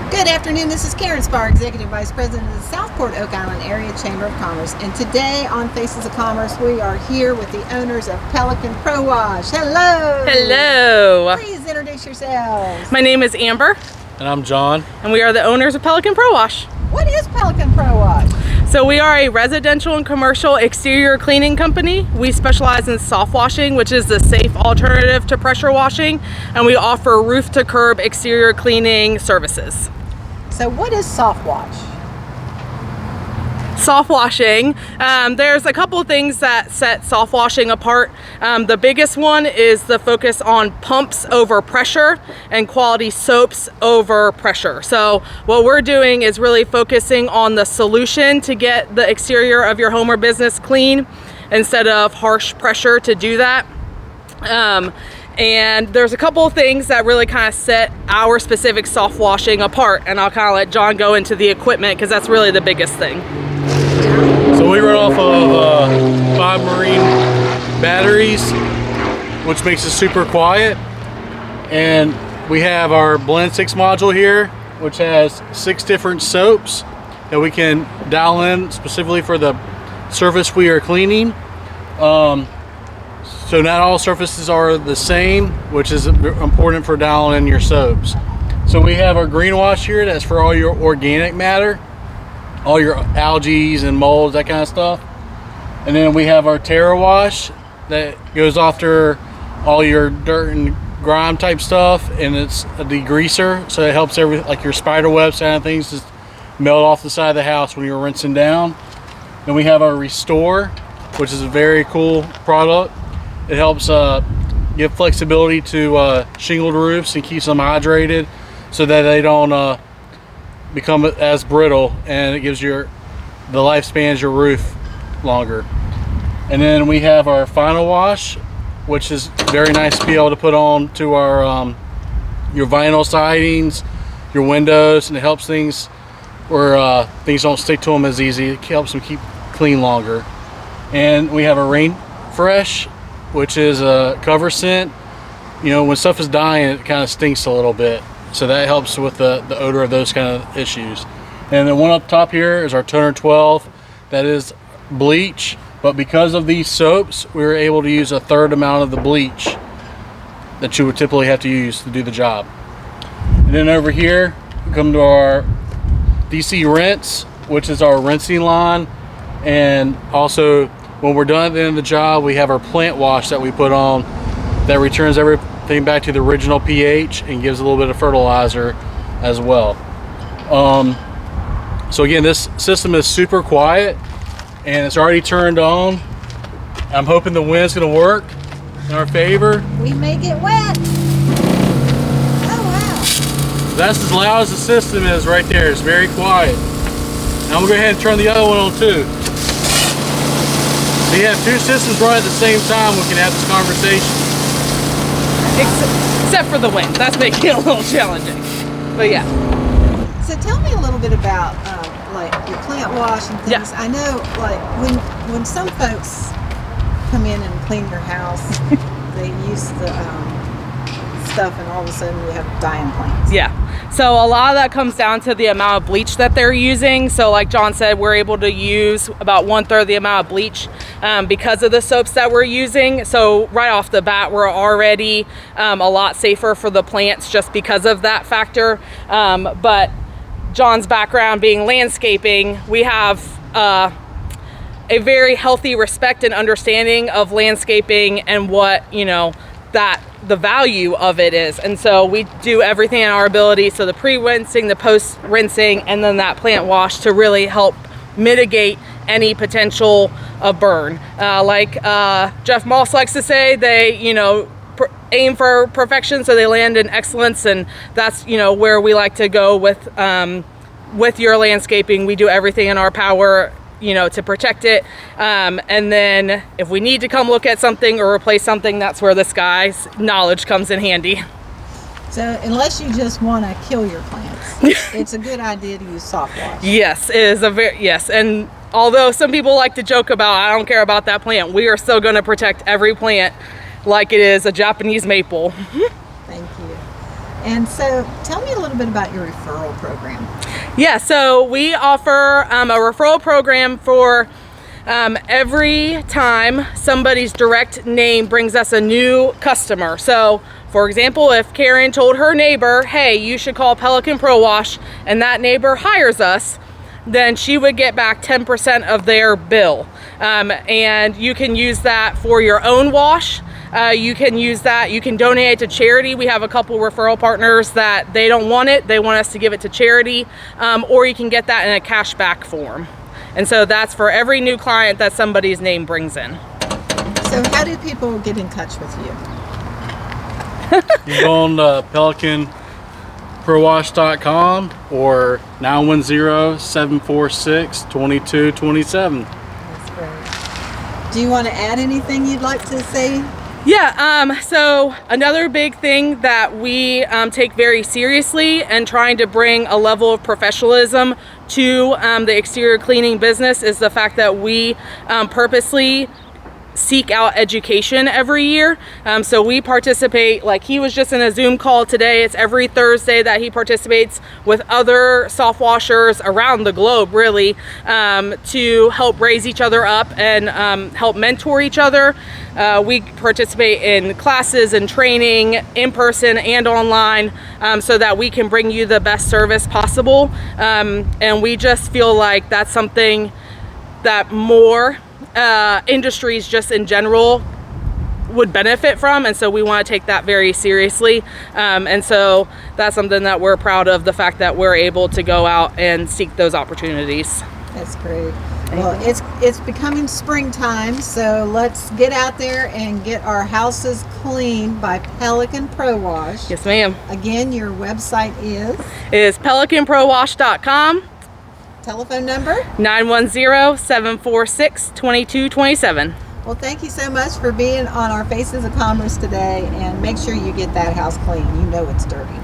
Good afternoon, this is Karen Spar, Executive Vice President of the Southport Oak Island Area Chamber of Commerce. And today on Faces of Commerce, we are here with the owners of Pelican Prowash. Hello! Hello! Please introduce yourselves. My name is Amber. And I'm John. And we are the owners of Pelican Prowash. What is Pelican Prowash? So we are a residential and commercial exterior cleaning company. We specialize in soft washing, which is the safe alternative to pressure washing, and we offer roof to curb exterior cleaning services. So what is soft wash? Soft washing, there's a couple of things that set soft washing apart. The biggest one is the focus on pumps over pressure and quality soaps over pressure. So what we're doing is really focusing on the solution to get the exterior of your home or business clean instead of harsh pressure to do that. And there's a couple of things that really kind of set our specific soft washing apart, and I'll kind of let John go into the equipment because that's really the biggest thing. So we run off of 5 marine batteries, which makes it super quiet. And we have our Blend 6 module here, which has 6 different soaps that we can dial in specifically for the surface we are cleaning. So not all surfaces are the same, which is important for dialing in your soaps. So we have our green wash here, that's for all your organic matter, all your algae and molds, that kind of stuff. And then we have our Terra wash that goes after all your dirt and grime type stuff, and it's a degreaser, so it helps like your spider webs kind of things just melt off the side of the house when you're rinsing down. Then we have our Restore, which is a very cool product. It helps give flexibility to shingled roofs and keeps them hydrated so that they don't become as brittle, and it gives the lifespan of your roof longer. And then we have our Final Wash, which is very nice to be able to put on to our your vinyl sidings, your windows, and it helps things where things don't stick to them as easy. It helps them keep clean longer. And we have a Rain Fresh, which is a cover scent. You know, when stuff is dying, it kind of stinks a little bit, so that helps with the odor of those kind of issues. And the one up top here is our Toner 12. That is bleach, but because of these soaps, we were able to use a third amount of the bleach that you would typically have to use to do the job. And then over here, we come to our DC Rinse, which is our rinsing line. And also, when we're done at the end of the job, we have our plant wash that we put on that returns everything back to the original pH and gives a little bit of fertilizer as well. So again, this system is super quiet and it's already turned on. I'm hoping the wind's gonna work in our favor. We may get wet. Oh wow. That's as loud as the system is right there. It's very quiet. Now we'll go ahead and turn the other one on too. We have 2 systems running at the same time. We can have this conversation. Except for the wind. That's making it a little challenging. But yeah. So tell me a little bit about like your plant wash and things. Yeah. I know, like when some folks come in and clean your house, they use the stuff, and all of a sudden you have dying plants. Yeah. So a lot of that comes down to the amount of bleach that they're using. So like John said, we're able to use about 1/3 the amount of bleach because of the soaps that we're using. So right off the bat, we're already a lot safer for the plants just because of that factor. But John's background being landscaping, we have a very healthy respect and understanding of landscaping and what, you know, that the value of it is. And so we do everything in our ability, so the pre-rinsing, the post-rinsing, and then that plant wash to really help mitigate any potential of burn. Like Jeff Moss likes to say, they, you know, aim for perfection so they land in excellence, and that's, you know, where we like to go with your landscaping. We do everything in our power, you know, to protect it, and then if we need to come look at something or replace something, that's where this guy's knowledge comes in handy. So unless you just want to kill your plants, it's a good idea to use soft wash. Yes, it is yes. And although some people like to joke about, I don't care about that plant, we are still going to protect every plant like it is a Japanese maple. Thank you. And so tell me a little bit about your referral program. Yeah, so we offer a referral program for every time somebody's direct name brings us a new customer. So for example, if Karen told her neighbor, hey, you should call Pelican Prowash, and that neighbor hires us, then she would get back 10% of their bill. And you can use that for your own wash. You can use that, you can donate it to charity. We have a couple referral partners that they don't want it, they want us to give it to charity, or you can get that in a cashback form. And so that's for every new client that somebody's name brings in. So how do people get in touch with you? You go on pelicanprowash.com or 910-746-2227. That's great. Do you want to add anything you'd like to say? Yeah, so another big thing that we take very seriously and trying to bring a level of professionalism to the exterior cleaning business is the fact that we purposely seek out education every year. So we participate, like he was just in a Zoom call today. It's every Thursday that he participates with other soft washers around the globe, really, to help raise each other up and help mentor each other. We participate in classes and training in person and online, so that we can bring you the best service possible. And we just feel like that's something that more industries just in general would benefit from, and so we want to take that very seriously, and so that's something that we're proud of, the fact that we're able to go out and seek those opportunities. That's great. Well, it's becoming springtime, so let's get out there and get our houses cleaned by Pelican Prowash. Yes, ma'am. Again, your website is pelicanprowash.com. Telephone number? 910-746-2227. Well, thank you so much for being on our Faces of Commerce today, and make sure you get that house clean. You know it's dirty.